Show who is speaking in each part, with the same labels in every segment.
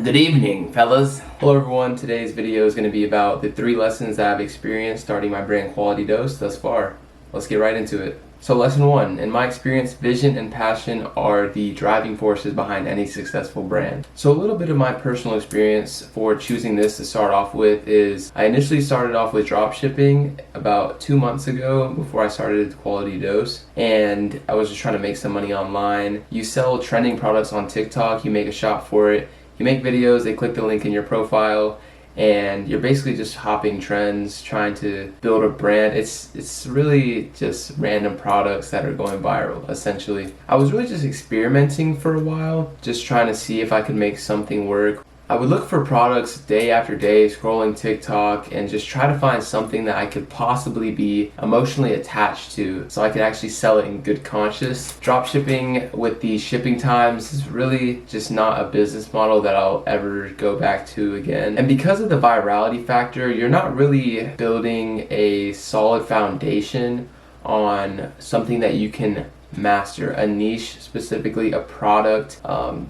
Speaker 1: Good evening, fellas. Hello everyone, today's video is going to be about the 3 lessons that I've experienced starting my brand Quality Dose thus far. Let's get right into it. So lesson 1, in my experience, vision and passion are the driving forces behind any successful brand. So a little bit of my personal experience for choosing this to start off with is I initially started off with drop shipping about 2 months ago before I started Quality Dose, and I was just trying to make some money online. You sell trending products on TikTok, you make a shop for it, you make videos, they click the link in your profile, and you're basically just hopping trends, trying to build a brand. It's really just random products that are going viral, essentially. I was really just experimenting for a while, just trying to see if I could make something work. I would look for products day after day, scrolling TikTok, and just try to find something that I could possibly be emotionally attached to so I could actually sell it in good conscience. Dropshipping with the shipping times is really just not a business model that I'll ever go back to again. And because of the virality factor, you're not really building a solid foundation on something that you can master, a niche, specifically a product.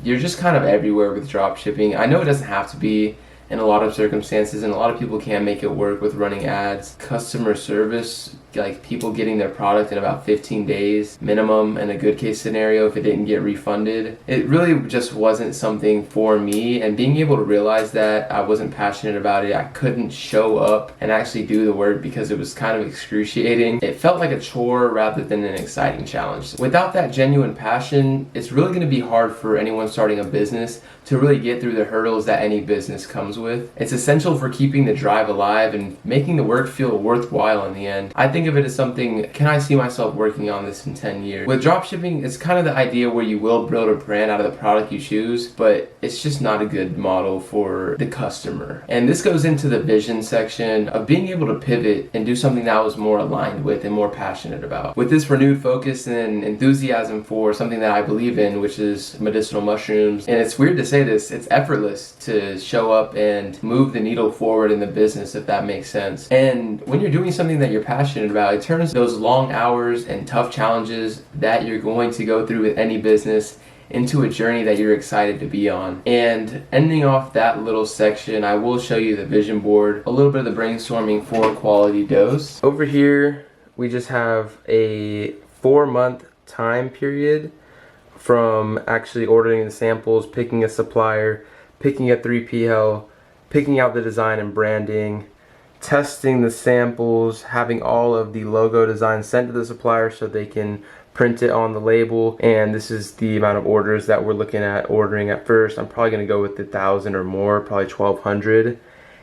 Speaker 1: You're just kind of everywhere with drop shipping. I know it doesn't have to be in a lot of circumstances, and a lot of people can make it work with running ads. Customer service, like people getting their product in about 15 days minimum in a good case scenario if it didn't get refunded. It really just wasn't something for me, and being able to realize that I wasn't passionate about it, I couldn't show up and actually do the work because it was kind of excruciating. It felt like a chore rather than an exciting challenge. Without that genuine passion, it's really going to be hard for anyone starting a business to really get through the hurdles that any business comes with. It's essential for keeping the drive alive and making the work feel worthwhile in the end. I think of it as something, can I see myself working on this in 10 years? With dropshipping, it's kind of the idea where you will build a brand out of the product you choose, but it's just not a good model for the customer. And this goes into the vision section of being able to pivot and do something that I was more aligned with and more passionate about. With this renewed focus and enthusiasm for something that I believe in, which is medicinal mushrooms, and it's weird to say this, it's effortless to show up and move the needle forward in the business, if that makes sense. And when you're doing something that you're passionate about, it turns those long hours and tough challenges that you're going to go through with any business into a journey that you're excited to be on. And ending off that little section, I will show you the vision board, a little bit of the brainstorming for Quality Dose. Over here, we just have a 4-month time period from actually ordering the samples, picking a supplier, picking a 3PL, picking out the design and branding, testing the samples, having all of the logo designs sent to the supplier so they can print it on the label. And this is the amount of orders that we're looking at ordering at first. I'm probably going to go with 1,000 or more, probably 1,200.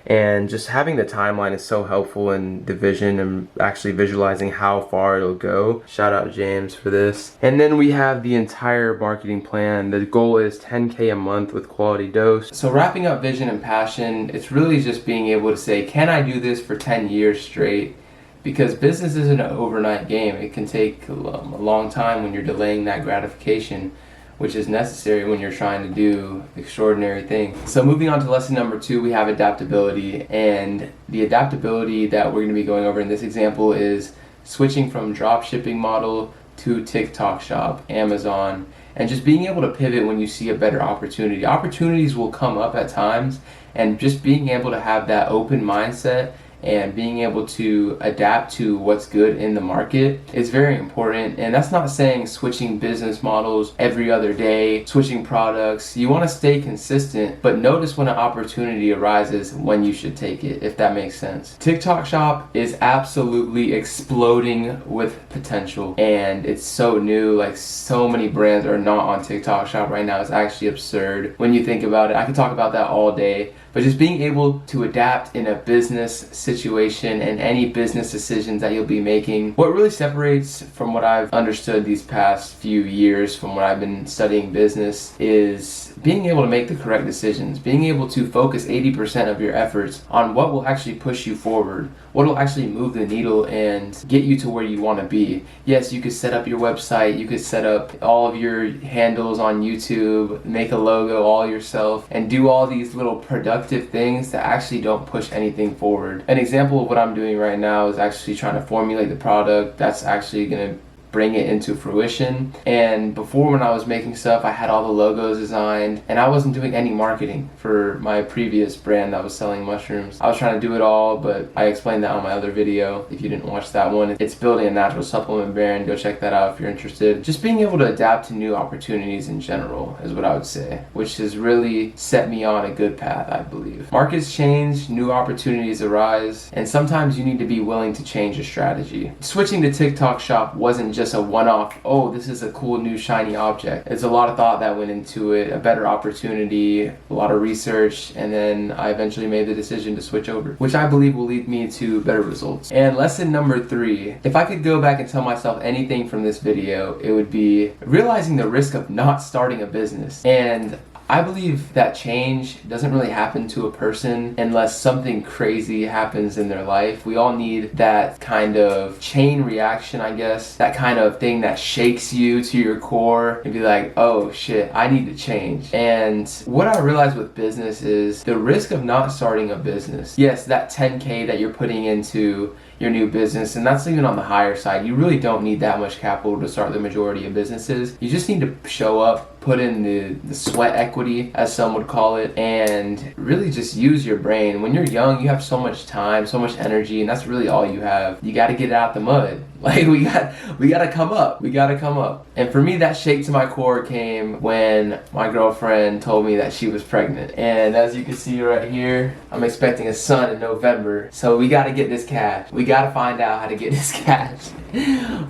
Speaker 1: And just having the timeline is so helpful in the vision and actually visualizing how far it'll go. Shout out James for this. And then we have the entire marketing plan. The goal is 10K a month with Quality Dose. So wrapping up vision and passion, it's really just being able to say, can I do this for 10 years straight? Because business isn't an overnight game. It can take a long time when you're delaying that gratification, which is necessary when you're trying to do extraordinary things. So moving on to lesson number 2, we have adaptability. And the adaptability that we're going to be going over in this example is switching from drop shipping model to TikTok shop, Amazon, and just being able to pivot when you see a better opportunity. Opportunities will come up at times, and just being able to have that open mindset and being able to adapt to what's good in the market is very important. And that's not saying switching business models every other day, switching products. You want to stay consistent, but notice when an opportunity arises when you should take it, if that makes sense. TikTok shop is absolutely exploding with potential, and it's so new. Like, so many brands are not on TikTok shop right now. It's actually absurd when you think about it. I could talk about that all day. But just being able to adapt in a business situation and any business decisions that you'll be making. What really separates from what I've understood these past few years from when I've been studying business is being able to make the correct decisions, being able to focus 80% of your efforts on what will actually push you forward, what will actually move the needle and get you to where you want to be. Yes, you could set up your website, you could set up all of your handles on YouTube, make a logo all yourself, and do all these little productive things that actually don't push anything forward. An example of what I'm doing right now is actually trying to formulate the product that's actually going to bring it into fruition. And before, when I was making stuff, I had all the logos designed, and I wasn't doing any marketing for my previous brand that was selling mushrooms. I was trying to do it all, but I explained that on my other video. If you didn't watch that one, it's building a natural supplement brand. Go check that out if you're interested. Just being able to adapt to new opportunities in general is what I would say, which has really set me on a good path, I believe. Markets change, new opportunities arise, and sometimes you need to be willing to change your strategy. Switching to TikTok Shop wasn't just a one-off, oh, this is a cool new shiny object. It's a lot of thought that went into it, a better opportunity, a lot of research, and then I eventually made the decision to switch over, which I believe will lead me to better results. And lesson number 3, if I could go back and tell myself anything from this video, it would be realizing the risk of not starting a business. And I believe that change doesn't really happen to a person unless something crazy happens in their life. We all need that kind of chain reaction, I guess, that kind of thing that shakes you to your core and be like, oh shit, I need to change. And what I realized with business is the risk of not starting a business. Yes, that 10K that you're putting into your new business, and that's even on the higher side. You really don't need that much capital to start the majority of businesses. You just need to show up, put in the sweat equity, as some would call it, and really just use your brain. When you're young, you have so much time, so much energy, and that's really all you have. You got to get it out the mud. Like, we got to come up. We got to come up. And for me, that shake to my core came when my girlfriend told me that she was pregnant. And as you can see right here, I'm expecting a son in November. So we got to get this cash. We got to find out how to get this cash.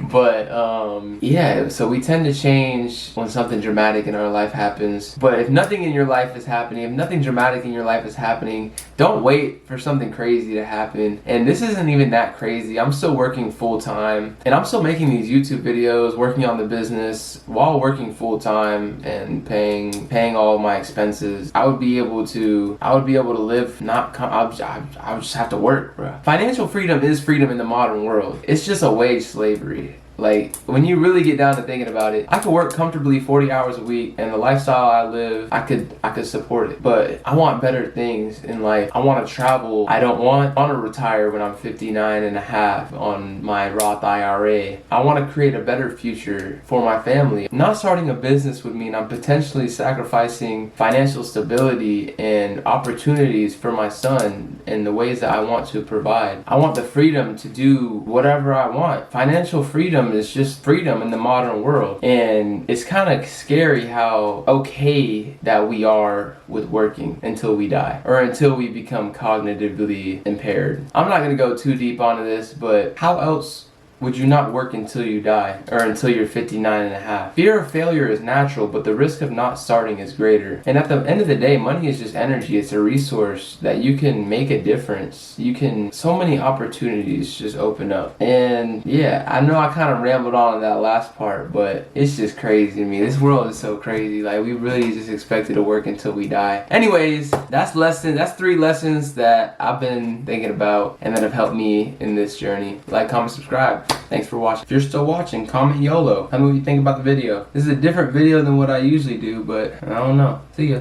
Speaker 1: But yeah, so we tend to change when something dramatic in our life happens. But if nothing in your life is happening, if nothing dramatic in your life is happening, don't wait for something crazy to happen. And this isn't even that crazy. I'm still working full time, and I'm still making these YouTube videos, working on the business while working full time and paying all of my expenses. I would be able to live, I would just have to work, bro. Financial freedom is freedom in the modern world. It's just a wage slavery. Like, when you really get down to thinking about it, I could work comfortably 40 hours a week, and the lifestyle I live, I could support it. But I want better things in life. I want to travel. I want to retire when I'm 59 and a half on my Roth IRA. I want to create a better future for my family. Not starting a business would mean I'm potentially sacrificing financial stability and opportunities for my son in the ways that I want to provide. I want the freedom to do whatever I want. Financial freedom is just freedom in the modern world, and it's kind of scary how okay that we are with working until we die, or until we become cognitively impaired. I'm not going to go too deep onto this, but how else would you not work until you die, or until you're 59 and a half? Fear of failure is natural, but the risk of not starting is greater. And at the end of the day, money is just energy. It's a resource that you can make a difference. So many opportunities just open up. And yeah, I know I kind of rambled on in that last part, but it's just crazy to me. This world is so crazy. Like, we really just expected to work until we die. Anyways, that's 3 lessons that I've been thinking about and that have helped me in this journey. Like, comment, subscribe. Thanks for watching. If you're still watching, comment YOLO. Tell me what you think about the video. This is a different video than what I usually do, but I don't know. See ya.